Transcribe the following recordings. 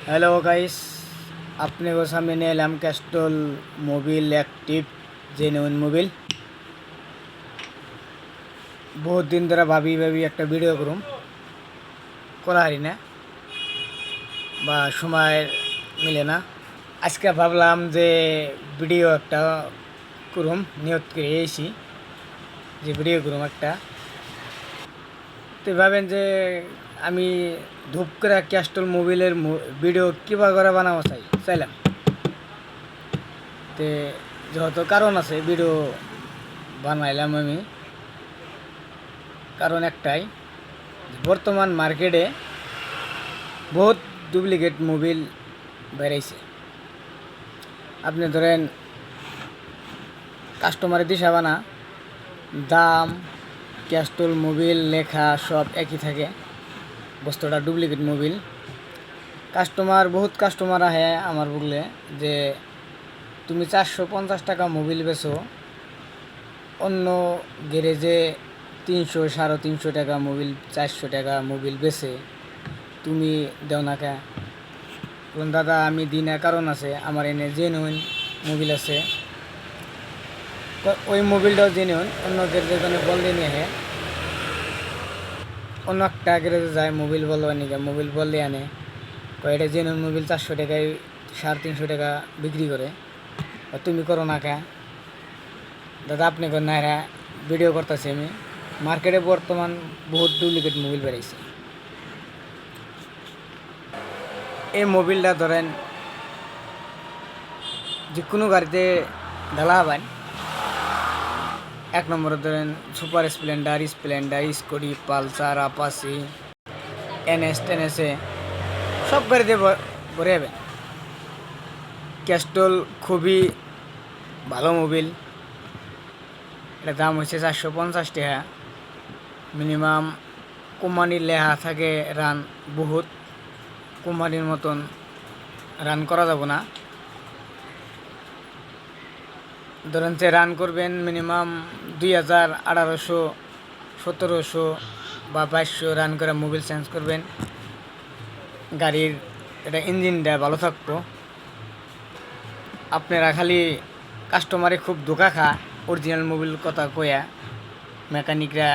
Hello guys, अपने को सामने एलाम Castrol mobil active genuine mobil. बहुत दिन धरे भाभी भाभी एक भिडियो करूम करा हारि ना बा समय मिले ना। आज के भाबलाम जे भिडियो एक करूम नियत करे जे भिडियो करूम एक तो भावें जे आमी धूप करा कैस्टल मोबिलेर भिडियो किबा करे बानाबो चाइलाम। ते जेहेतु कारण आछे भिडियो बानाइलाम आमी, कारण एकटाई बर्तमान मार्केटे बहुत डुप्लिकेट मोबिल बेराइছে। आपनि धरेन कास्टमारे दिशाबा ना दाम कैस्टल मोबिल लेखा सब एक ही थाके, बस्तुटा डुप्लिकेट मोबिल। बहुत कास्टमार आए आमार बुकले जे तुम 450 टाका मोबिल बेचो, अन्य ग्यारेजे 300 350 टाका मोबिल 400 टाका मोबिल बेचे तुमी देव ना क्या? दादा आमी दी ना, कारण आछे आमार एने जेन्युइन मोबिल आछे। ওই মোবিলটাও জেনুইন, অন্য গ্যারেজে বল দিয়ে নিয়ে আহে, অন্য একটা গ্যারেজে যায় মোবিল বল নিয়ে মোবিল বল দিয়ে আনে, এটা জেনুইন মোবিল 400 টাকায় 350 টাকা বিক্রি করে। তুমি করো না কে দাদা? আপনি করেন না? এরা ভিডিও করতেছি আমি। মার্কেটে বর্তমান বহুত ডুপ্লিকেট মোবিল বেরিয়েছে। এই মোবিলটা ধরেন যে কোনো গাড়িতে ঢালা হবেন। एक नम्बर धरें सुपार स्प्लेंडार स्कूटी पालसार आपाची एनएस टेनेसे सब गाड़ी भरे जाबेन। कैस्टल खूबी भालो मोबिल, एटार दाम होच्छे 450 टाका। मिनिमाम कोम्पानिर लेखा थाके रान बहुत, कोम्पानिर मतन रान करा जाबो ना। धरें जे रान करबेन मिनिमाम 2000 1800 1700 বা 2200 রান করে মোবিল চেঞ্জ করবেন। গাড়ির এটা ইঞ্জিনটা ভালো থাকতো। আপনারা খালি কাস্টমারে খুব ধোকা খা অরিজিনাল মোবিল কথা কয়া, মেকানিকরা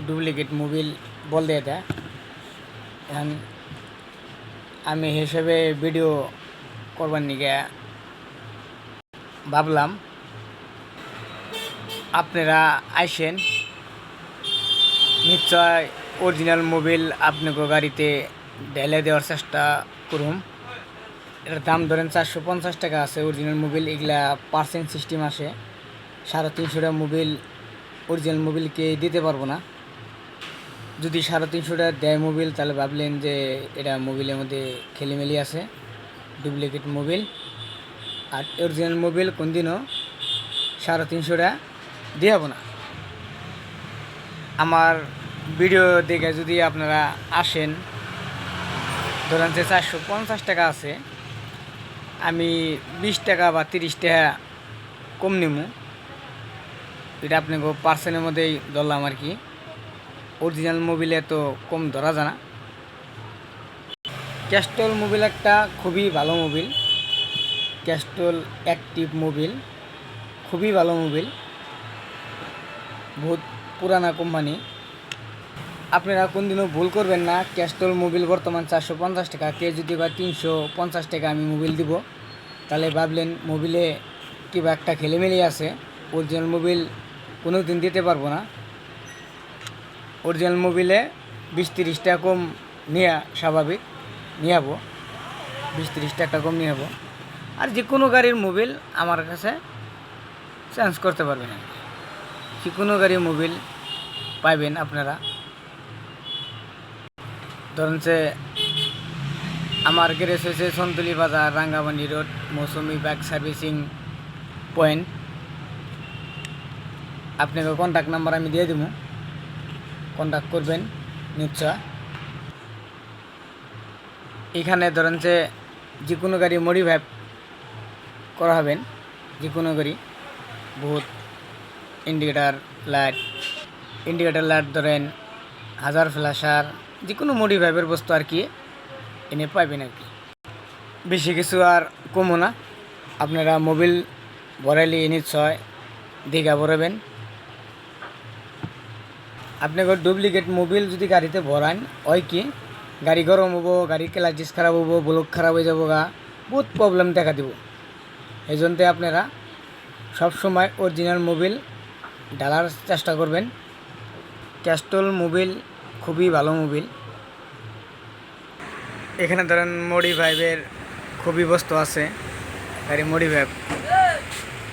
ডুপ্লিকেট মোবিল বল দিয়ে দেয়। এখন আমি হিসেবে ভিডিও করবার নিগে ভাবলাম আপনারা আইসেন, নিশ্চয় অরিজিনাল মোবিল আপনাকে গাড়িতে ঢেলে দেওয়ার চেষ্টা করুম। এটার দাম ধরেন 450 টাকা আছে অরিজিনাল মোবিল। এগুলা পার্সেন্ট সিস্টেম আসে। 350 টাকা মোবিল অরিজিনাল মোবিলকে দিতে পারবো না। যদি 350 টাকা দেয় মোবিল তাহলে ভাবলেন যে এটা মোবিলের মধ্যে খেলিমেলি আছে, ডুপ্লিকেট মোবিল। আর অরিজিনাল মোবিল কোনদিনও 350 টাকা দিয়ে হবো না। আমার ভিডিও দেখে যদি আপনারা আসেন, ধরেন যে 450 টাকা আছে, আমি 20 টাকা বা 30 টাকা কম নিমু। এটা আপনাকে পার্সেন্টের মধ্যেই ধরলাম আর কি। অরিজিনাল মোবিলে তো কম ধরা যায় না। ক্যাস্টল মোবিল একটা খুবই ভালো মোবিল, ক্যাস্টল অ্যাক্টিভ মোবিল খুবই ভালো মোবিল, বহুত পুরানা কোম্পানি। আপনারা কোনদিনও ভুল করবেন না। ক্যাস্টল মোবিল বর্তমান 450 টাকা, কে যদি বা 350 টাকা আমি মোবিল দিব তাহলে ভাবলেন মোবিলে কিবা একটা খেলেমেলি আছে। অরিজিনাল মোবিল কোনো দিন দিতে পারবো না। অরিজিনাল মোবিলে 20-30 টাকা কম নেওয়া স্বাভাবিক, নিয়ে যাবো 20-30 টাকা কম নিয়ে যাবো। আর যে কোনো গাড়ির মোবিল আমার কাছে চেঞ্জ করতে পারবেন, যে কোনো গাড়ির মোবিল পাইবেন আপনারা। ধরেন যে আমার গ্যারেজ হয়েছে সন্তলি বাজার, রাঙ্গামাটি রোড, মৌসুমি বাইক সার্ভিসিং পয়েন্ট। আপনাকে কন্ট্যাক্ট নাম্বার আমি দিয়ে দেবো, কন্ট্যাক্ট করবেন নিশ্চয়। এখানে ধরেন যে কোনো গাড়ি মডিফাই করা হবেন, যে কোনো গাড়ি বহুত ইন্ডিকেটার লাইট ধরেন হাজার ফ্ল্যাশার, যে কোনো মডিফাইবের বস্তু আর কি এনে পাইবেন আর কি। বেশি কিছু আর কমো না। আপনারা মোবিল ভরাইলে নিশ্চয় দীঘা ভরাবেন। আপনাকে ডুপ্লিকেট মোবিল যদি গাড়িতে ভরান হয় কি গাড়ি গরম হবো, গাড়ির ক্লাচিস খারাপ হবো, ব্লক খারাপ হয়ে যাবো, বহুত প্রবলেম দেখা দিব। এই জন্য আপনারা সবসময় অরিজিনাল মোবিল ঢালার চেষ্টা করবেন। ক্যাস্টল মোবিল খুবই ভালো মোবিল। এখানে ধরেন মডিফাইভের খুবই বস্তু আছে, গাড়ি মডিফাইভ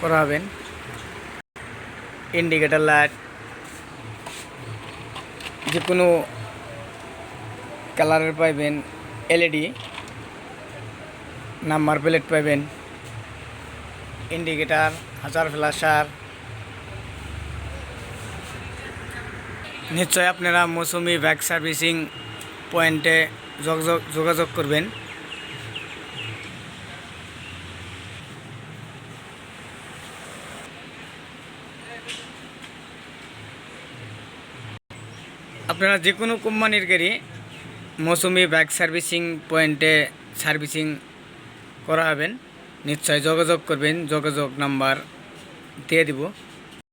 করা হবেন। ইন্ডিকেটার লাইট, যে কোনো কালারের পাইবেন, এলইডি, নাম্বার প্লেট পাইবেন, ইন্ডিকেটার, হাজার ফ্ল্যাশার। নিশ্চয় আপনারা মৌসুমি বাইক সার্ভিসিং পয়েন্টে যোগাযোগ করবেন। আপনারা যে কোনো কোম্পানির গাড়ি মৌসুমি বাইক সার্ভিসিং পয়েন্টে সার্ভিসিং করা হবেন, নিশ্চয় যোগাযোগ করবেন। যোগাযোগ নাম্বার দিয়ে দিব।